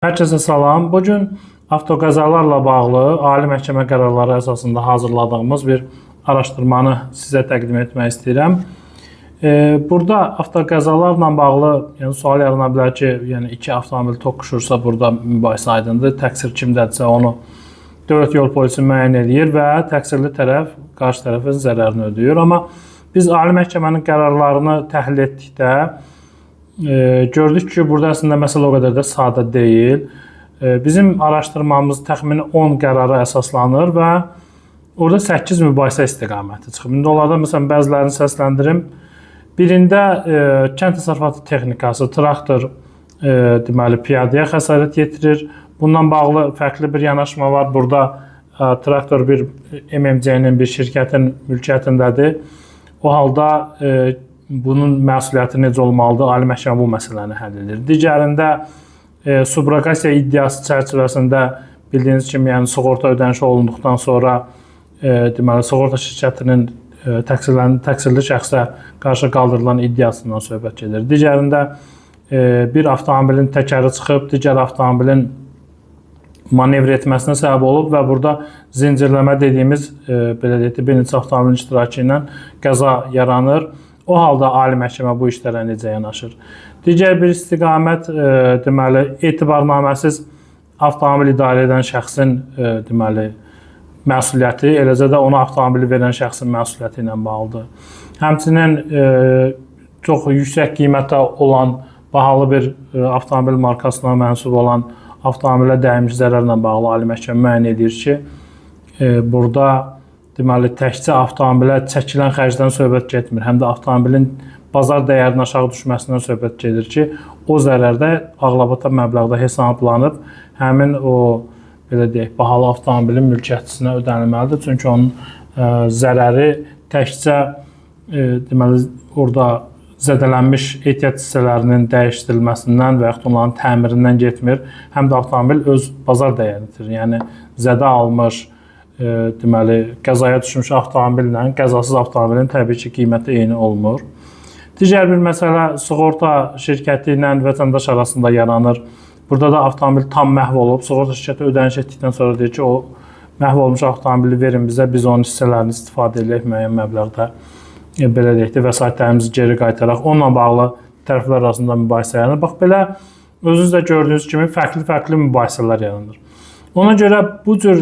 Hər kəsə salam. Bu gün avtoqəzalarla bağlı Ali Məhkəmə qərarları əsasında hazırladığımız bir araşdırmanı sizə təqdim etmək istəyirəm. Burada avtoqəzalarla bağlı sual yarana bilər ki, iki avtomobil toqquşursa burada mübahisə aydındır. Təqsir kimdədirsə onu dövlət yol polisi müəyyən edir və təqsirli tərəf qarşı tərəfin zərərini ödəyir. Amma biz Ali Məhkəmənin qərarlarını təhlil etdikdə gördük ki, burada əslində məsələ o qədər də sadə deyil. Bizim araşdırmamız təxmini 10 qərara əsaslanır və orada 8 mübahisə istiqaməti çıxıb. İndi onlardan məsələn bəzilərini səsləndirim. Birində kənd təsərrüfatı texnikası, traktor deməli piyadəyə xəsarət yetirir. Bundan bağlı fərqli bir yanaşma var. Burada traktor bir MMC-nin bir şirkətin mülkiyyətindədir. O halda bunun məsuliyyəti necə olmalıdır? Ali Məhkəmə bu məsələni həll edir. Digərində subrogasiya iddiası çərçivəsində bildiyiniz kimi, sığorta ödənişi olunduqdan sonra deməli sığorta şirkətinin təqsirli şəxsə qarşı qaldırılan iddiasından söhbət gedir. Digərində bir avtomobilin təkəri çıxıb, digər avtomobilin manevr etməsinə səbəb olub və burada zincirləmə dediyimiz belə deyək, bir neçə avtomobilin iştirakı ilə qəza yaranır. O halda Ali Məhkəmə bu işlərə necə yanaşır? Digər bir istiqamət deməli etibarnaməsiz avtomobil idarə edən şəxsin deməli məsuliyyəti, eləcə də ona avtomobili verən şəxsin məsuliyyəti ilə bağlıdır. Həmçinin çox yüksək qiymətə olan bahalı bir avtomobil markasına mənsub olan avtomobilə dəymiş zərərlə bağlı Ali Məhkəmə müəyyən edir ki, burada deməli təkcə avtomobilə çəkilən xərcdən söhbət getmir, həm də avtomobilin bazar dəyərinin aşağı düşməsindən söhbət gedir ki, o zərər də ağlabatan məbləğdə hesablanıb həmin o belə deyək, bahalı avtomobilin mülkiyyətçisinə ödənilməlidir. Çünki onun zərəri təkcə deməli orada zədələnmiş ehtiyat hissələrinin dəyişdirilməsindən və yaxud onların təmirindən getmir, həm də avtomobil öz bazar dəyərini itirir. Yəni zədə almış deməli qəzaya düşmüş avtomobillə qəzasız avtomobilin təbii ki, qiyməti eyni olmur. Digər bir məsələ sığorta şirkəti ilə vətəndaş arasında yaranır. Burada da avtomobil tam məhv olub, sığorta şirkəti ödəniş etdikdən sonra deyir ki, o məhv olmuş avtomobili verin bizə, biz onun hissələrini istifadə edək müəyyən məbləğdə, belə deyək də vəsaitlərimizi geri qaytaraq. Onunla bağlı tərəflər arasında mübahisə yaranır. Bax, belə özünüz də gördüyünüz kimi fərqli mübahisələr yaranır. Ona görə bu cür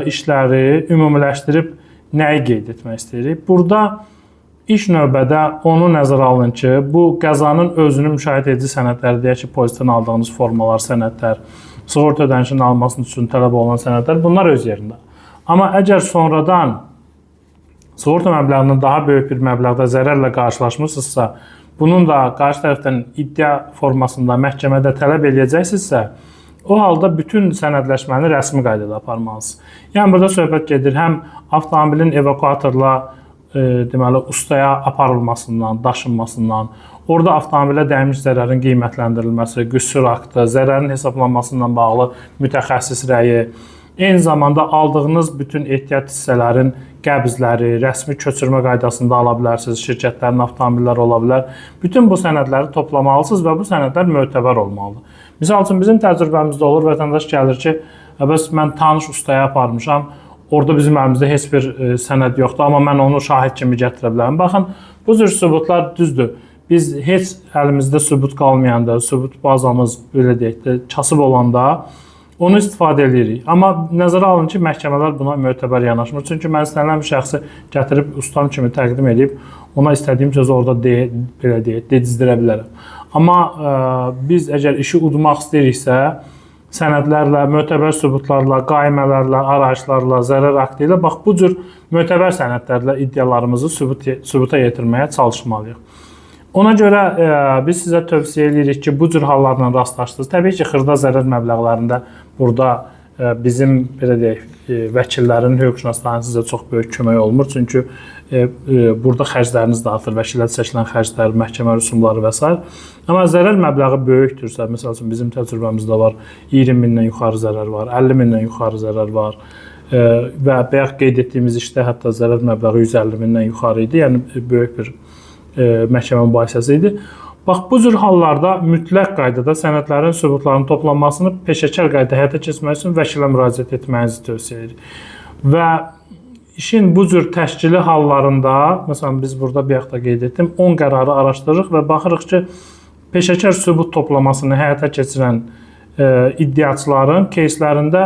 işləri ümumiləşdirib nəyi qeyd etmək istəyirik? Burada ilk növbədə onu nəzərə alın ki, bu qəzanın özünü müşahidə edici sənədləri, deyək ki, polisdən aldığınız formalar, sənədlər, sığorta ödənişinin alınması üçün tələb olunan sənədlər, bunlar öz yerində. Amma əgər sonradan sığorta məbləğindən daha böyük bir məbləğdə zərərlə qarşılaşmısınızsa, bunun da qarşı tərəfdən iddia formasında məhkəmədə tələb edəcəksinizsə, o halda bütün sənədləşməni rəsmi qaydada aparmalısınız. Yəni burada söhbət gedir həm avtomobilin evakuatorla deməli ustaya aparılmasından, daşınmasından, orada avtomobilə dəymiş zərərin qiymətləndirilməsi, qüsur aktı, zərərin hesablanmasından bağlı mütəxəssis rəyi, eyni zamanda aldığınız bütün ehtiyat hissələrin qəbzləri, rəsmi köçürmə qaydasında ala bilərsiniz, şirkətlərin avtomobilləri ola bilər. Bütün bu sənədləri toplamalısınız və bu sənədlər mötəbər olmalıdır. Misal üçün, bizim təcrübəmizdə olur, vətəndaş gəlir ki, bəs mən tanış ustaya aparmışam, orada bizim əlimizdə heç bir sənəd yoxdur, amma mən onu şahid kimi gətirə bilərəm. Baxın, bu cür sübutlar düzdür. Biz heç əlimizdə sübut qalmayanda, sübut bazamız belə deyək də kasıb olanda onu istifadə edirik. Amma nəzərə alın ki, məhkəmələr buna mötəbər yanaşmır. Çünki mən istənilən bir şəxsi gətirib ustam kimi təqdim edib, ona istədiyim sözü orada belə deyək, dedizdirə bilərəm. Amma biz əgər işi udmaq istəyiriksə, sənədlərlə, mötəbər sübutlarla, qaimələrlə, arayışlarla, zərər aktı ilə, bax bu cür mötəbər sənədlərlə iddialarımızı sübuta yetirməyə çalışmalıyıq. Ona görə biz sizə tövsiyə edirik ki, bu cür hallarla rastlaşdınız. Təbii ki, xırda zərər məbləğlərində burada bizim belə deyək, vəkillərin, hüquqşünasların sizə çox böyük kömək olmur. Çünki burada xərcləriniz də artır, vəkillər çəkilən xərclər, məhkəmə rüsumları və s. Amma zərər məbləği böyükdürsə, məsəl üçün bizim təcrübəmizdə var, 20 mindən yuxarı zərər var, 50 mindən yuxarı zərər var və bayaq qeyd etdiyimiz işdə hətta zərər məbləği 150 mindən yuxarı idi, yəni böyük bir məhkəmə mübahisəsi idi. Bax, bu cür hallarda mütləq qaydada sənədlərin sübutlarının toplanmasını peşəkar qaydada həyata keçirmək üçün vəkilə müraciət etməyinizi tövsiyə edirik. Və işin bu cür təşkili hallarında, məsələn, biz burada bir yaxda qeyd etdim, 10 qərarı araşdırırıq və baxırıq ki, peşəkar sübut toplamasını həyata keçirən iddiaçıların keyslərində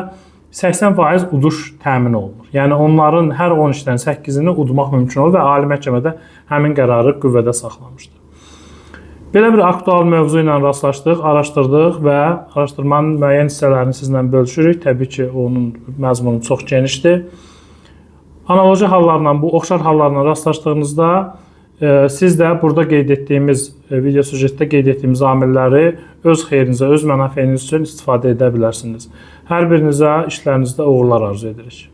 80% uduş təmin olunur. Yəni, onların hər 10 işdən 8-ini udmaq mümkün olur və ali məhkəmədə həmin qərarı qüvvədə saxlamışdır. Belə bir aktual mövzu ilə rastlaşdıq, araşdırdıq və araşdırmanın müəyyən hissələrini sizlə bölüşürük. Təbii ki, onun məzmunu çox genişdir. Analoji hallarla, bu oxşar hallarla rastlaşdığınızda siz də burada qeyd etdiyimiz, video süjetdə qeyd etdiyimiz amilləri öz xeyrinizə, öz mənafeyiniz üçün istifadə edə bilərsiniz. Hər birinizə işlərinizdə uğurlar arzu edirik.